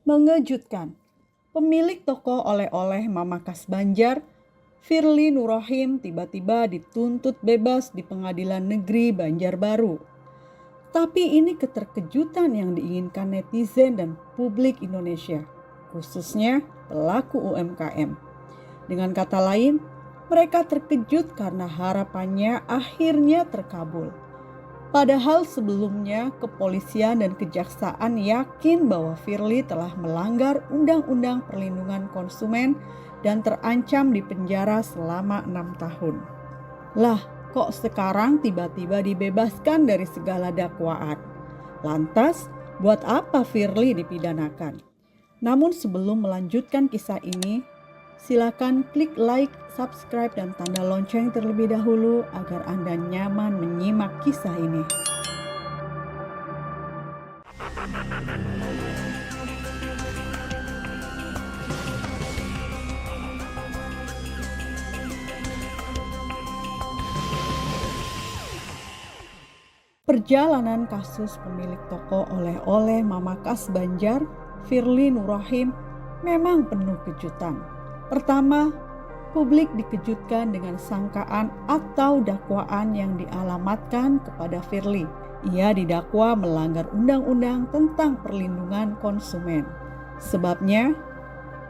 Mengejutkan, pemilik toko oleh-oleh Mama Kas Banjar, Firly Nurrohim, tiba-tiba dituntut bebas di Pengadilan Negeri Banjarbaru. Tapi ini keterkejutan yang diinginkan netizen dan publik Indonesia, khususnya pelaku UMKM. Dengan kata lain, mereka terkejut karena harapannya akhirnya terkabul. Padahal sebelumnya kepolisian dan kejaksaan yakin bahwa Firly telah melanggar Undang-Undang Perlindungan Konsumen dan terancam dipenjara selama 6 tahun. Lah, kok sekarang tiba-tiba dibebaskan dari segala dakwaan? Lantas, buat apa Firly dipidanakan? Namun sebelum melanjutkan kisah ini, silakan klik like, subscribe, dan tanda lonceng terlebih dahulu agar Anda nyaman menyimak kisah ini. Perjalanan kasus pemilik toko oleh-oleh Mama Kas Banjar, Firly Nurrohim, memang penuh kejutan. Pertama, publik dikejutkan dengan sangkaan atau dakwaan yang dialamatkan kepada Firly. Ia didakwa melanggar undang-undang tentang perlindungan konsumen. Sebabnya,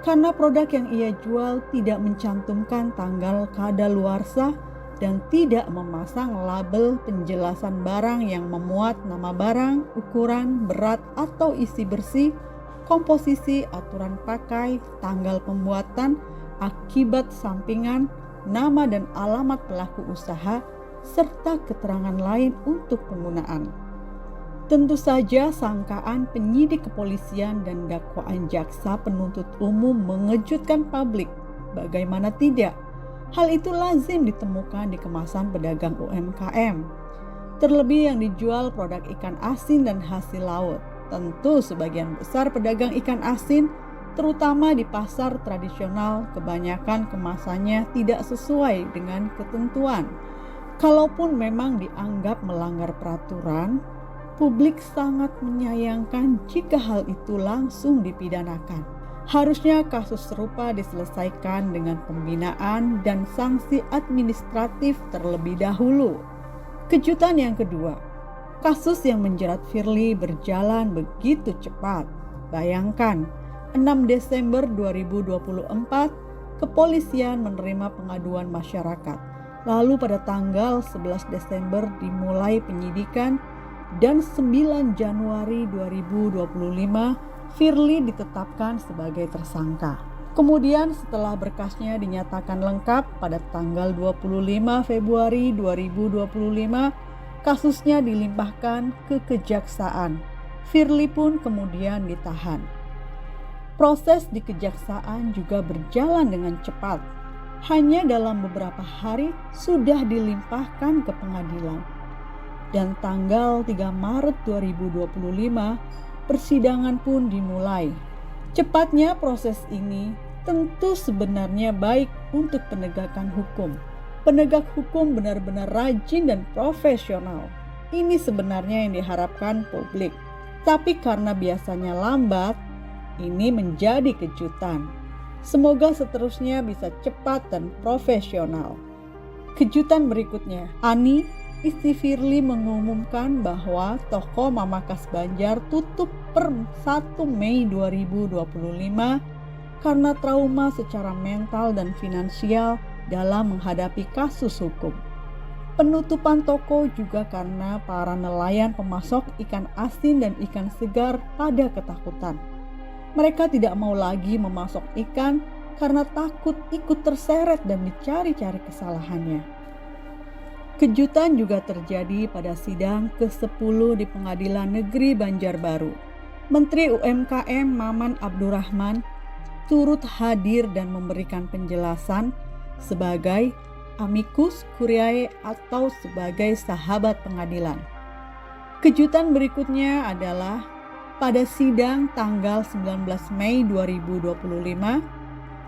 karena produk yang ia jual tidak mencantumkan tanggal kadaluarsa dan tidak memasang label penjelasan barang yang memuat nama barang, ukuran, berat atau isi bersih, komposisi, aturan pakai, tanggal pembuatan, akibat sampingan, nama dan alamat pelaku usaha, serta keterangan lain untuk penggunaan. Tentu saja sangkaan penyidik kepolisian dan dakwaan jaksa penuntut umum mengejutkan publik. Bagaimana tidak? Hal itu lazim ditemukan di kemasan pedagang UMKM. Terlebih yang dijual produk ikan asin dan hasil laut. Tentu sebagian besar pedagang ikan asin, terutama di pasar tradisional, kebanyakan kemasannya tidak sesuai dengan ketentuan. Kalaupun memang dianggap melanggar peraturan, publik sangat menyayangkan jika hal itu langsung dipidanakan. Harusnya kasus serupa diselesaikan dengan pembinaan dan sanksi administratif terlebih dahulu. Kejutan yang kedua, kasus yang menjerat Firly berjalan begitu cepat. Bayangkan, 6 Desember 2024, kepolisian menerima pengaduan masyarakat. Lalu pada tanggal 11 Desember dimulai penyidikan dan 9 Januari 2025 Firly ditetapkan sebagai tersangka. Kemudian setelah berkasnya dinyatakan lengkap pada tanggal 25 Februari 2025, kasusnya dilimpahkan ke kejaksaan. Firly pun kemudian ditahan. Proses di kejaksaan juga berjalan dengan cepat. Hanya dalam beberapa hari sudah dilimpahkan ke pengadilan. Dan tanggal 3 Maret 2025, persidangan pun dimulai. Cepatnya proses ini tentu sebenarnya baik untuk penegakan hukum. Penegak hukum benar-benar rajin dan profesional. Ini sebenarnya yang diharapkan publik. Tapi karena biasanya lambat, ini menjadi kejutan. Semoga seterusnya bisa cepat dan profesional. Kejutan berikutnya, Ani, istri Firly, mengumumkan bahwa toko Mama Kas Banjar tutup per 1 Mei 2025 karena trauma secara mental dan finansial dalam menghadapi kasus hukum. Penutupan toko juga karena para nelayan pemasok ikan asin dan ikan segar pada ketakutan. Mereka tidak mau lagi memasok ikan karena takut ikut terseret dan dicari-cari kesalahannya. Kejutan juga terjadi pada sidang ke-10 di Pengadilan Negeri Banjarbaru. Menteri UMKM Maman Abdurrahman turut hadir dan memberikan penjelasan sebagai amicus curiae atau sebagai sahabat pengadilan. Kejutan berikutnya adalah pada sidang tanggal 19 Mei 2025,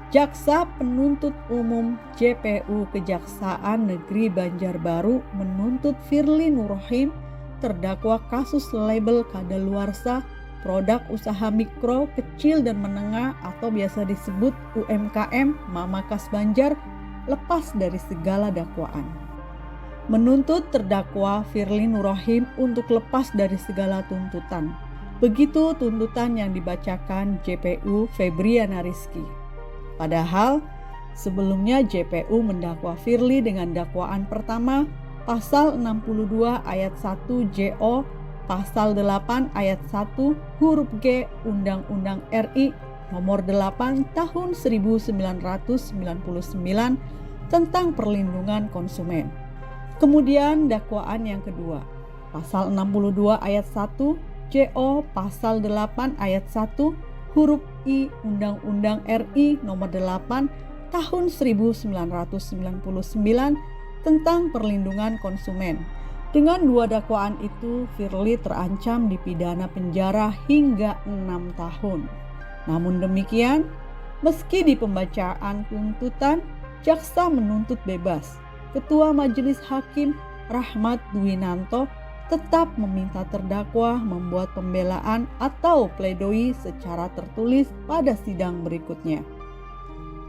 Jaksa Penuntut Umum JPU Kejaksaan Negeri Banjarbaru menuntut Firly Nurrohim, terdakwa kasus label kadaluarsa, produk usaha mikro, kecil dan menengah atau biasa disebut UMKM Mamakas Banjar lepas dari segala dakwaan. Menuntut terdakwa Firly Nurrohim untuk lepas dari segala tuntutan. Begitu tuntutan yang dibacakan JPU Febriana Rizky. Padahal sebelumnya JPU mendakwa Firly dengan dakwaan pertama Pasal 62 ayat 1 JO, Pasal 8 ayat 1 huruf G Undang-Undang RI Nomor 8 Tahun 1999 tentang perlindungan konsumen. Kemudian dakwaan yang kedua, Pasal 62 ayat 1 JO, Pasal 8 ayat 1 huruf I Undang-Undang RI Nomor 8 Tahun 1999 tentang perlindungan konsumen. Dengan dua dakwaan itu, Firly terancam dipidana penjara hingga 6 tahun. Namun demikian, meski di pembacaan tuntutan, jaksa menuntut bebas. Ketua Majelis Hakim Rahmat Dwinanto tetap meminta terdakwa membuat pembelaan atau pledoi secara tertulis pada sidang berikutnya.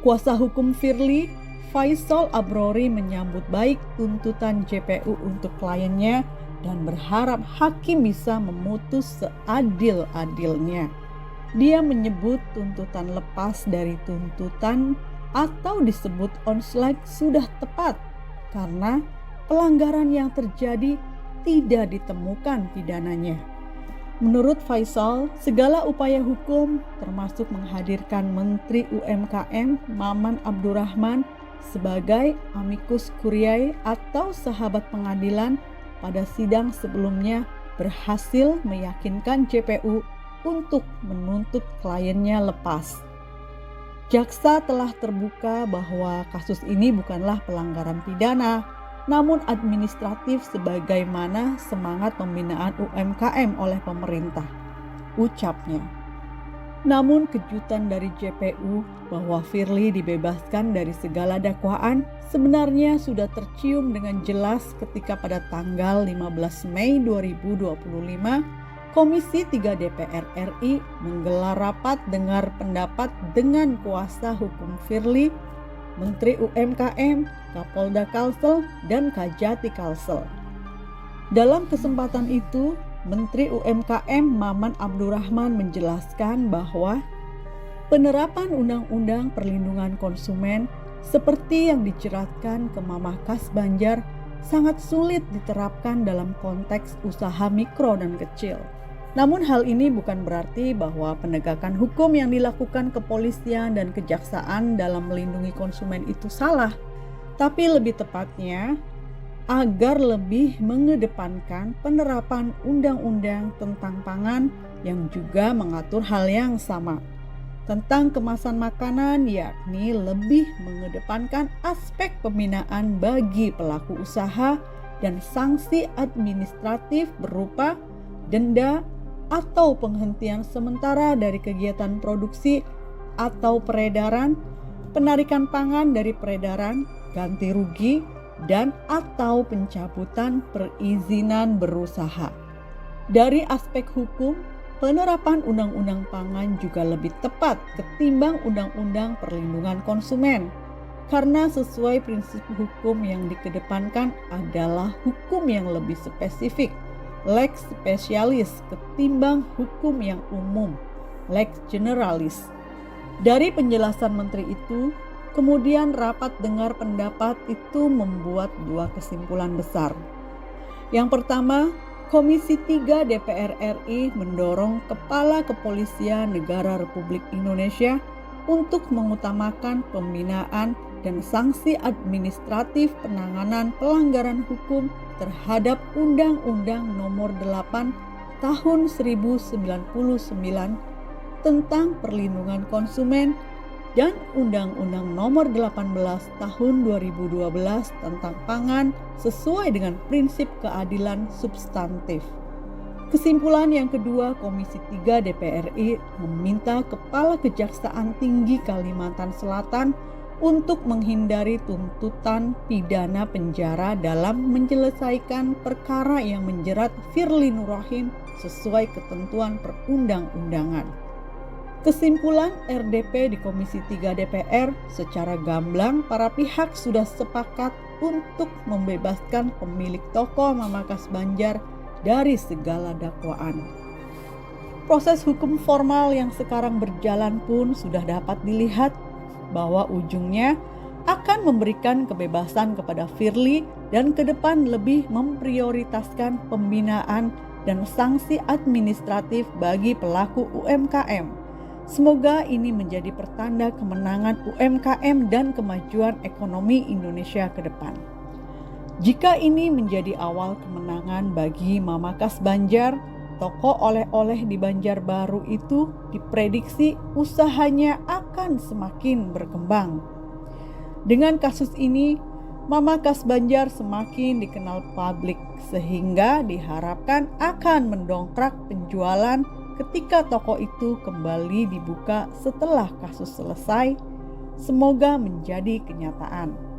Kuasa hukum Firly, Faisal Abrori, menyambut baik tuntutan JPU untuk kliennya dan berharap hakim bisa memutus seadil-adilnya. Dia menyebut tuntutan lepas dari tuntutan atau disebut onslaught sudah tepat karena pelanggaran yang terjadi tidak ditemukan pidananya. Menurut Faisal, segala upaya hukum termasuk menghadirkan Menteri UMKM Maman Abdurrahman sebagai amicus curiae atau sahabat pengadilan pada sidang sebelumnya berhasil meyakinkan JPU untuk menuntut kliennya lepas. Jaksa telah terbuka bahwa kasus ini bukanlah pelanggaran pidana, namun administratif sebagaimana semangat pembinaan UMKM oleh pemerintah, ucapnya. Namun kejutan dari JPU bahwa Firly dibebaskan dari segala dakwaan sebenarnya sudah tercium dengan jelas ketika pada tanggal 15 Mei 2025 Komisi 3 DPR RI menggelar rapat dengar pendapat dengan kuasa hukum Firly, Menteri UMKM, Kapolda Kalsel, dan Kajati Kalsel. Dalam kesempatan itu, Menteri UMKM Maman Abdurrahman menjelaskan bahwa penerapan Undang-Undang Perlindungan Konsumen seperti yang dijeratkan ke Mamakas Banjar sangat sulit diterapkan dalam konteks usaha mikro dan kecil. Namun hal ini bukan berarti bahwa penegakan hukum yang dilakukan kepolisian dan kejaksaan dalam melindungi konsumen itu salah, tapi lebih tepatnya agar lebih mengedepankan penerapan undang-undang tentang pangan yang juga mengatur hal yang sama. Tentang kemasan makanan, yakni lebih mengedepankan aspek pembinaan bagi pelaku usaha dan sanksi administratif berupa denda atau penghentian sementara dari kegiatan produksi atau peredaran, penarikan pangan dari peredaran, ganti rugi, dan atau pencabutan perizinan berusaha. Dari aspek hukum, penerapan Undang-Undang Pangan juga lebih tepat ketimbang Undang-Undang Perlindungan Konsumen, karena sesuai prinsip hukum yang dikedepankan adalah hukum yang lebih spesifik, lex specialis, ketimbang hukum yang umum, lex generalis. Dari penjelasan Menteri itu, kemudian rapat dengar pendapat itu membuat dua kesimpulan besar. Yang pertama, Komisi 3 DPR RI mendorong Kepala Kepolisian Negara Republik Indonesia untuk mengutamakan pembinaan dan sanksi administratif penanganan pelanggaran hukum terhadap Undang-Undang Nomor 8 Tahun 1999 tentang Perlindungan Konsumen dan Undang-Undang Nomor 18 Tahun 2012 tentang Pangan sesuai dengan prinsip keadilan substantif. Kesimpulan yang kedua, Komisi 3 DPR RI meminta Kepala Kejaksaan Tinggi Kalimantan Selatan untuk menghindari tuntutan pidana penjara dalam menyelesaikan perkara yang menjerat Firly Nurrohim sesuai ketentuan perundang-undangan. Kesimpulan RDP di Komisi 3 DPR, secara gamblang para pihak sudah sepakat untuk membebaskan pemilik toko Mamakas Banjar dari segala dakwaan. Proses hukum formal yang sekarang berjalan pun sudah dapat dilihat bahwa ujungnya akan memberikan kebebasan kepada Firly dan ke depan lebih memprioritaskan pembinaan dan sanksi administratif bagi pelaku UMKM. Semoga ini menjadi pertanda kemenangan UMKM dan kemajuan ekonomi Indonesia ke depan. Jika ini menjadi awal kemenangan bagi Mamakas Banjar, toko oleh-oleh di Banjarbaru itu diprediksi usahanya akan semakin berkembang. Dengan kasus ini, Mamakas Banjar semakin dikenal publik sehingga diharapkan akan mendongkrak penjualan ketika toko itu kembali dibuka setelah kasus selesai. Semoga menjadi kenyataan.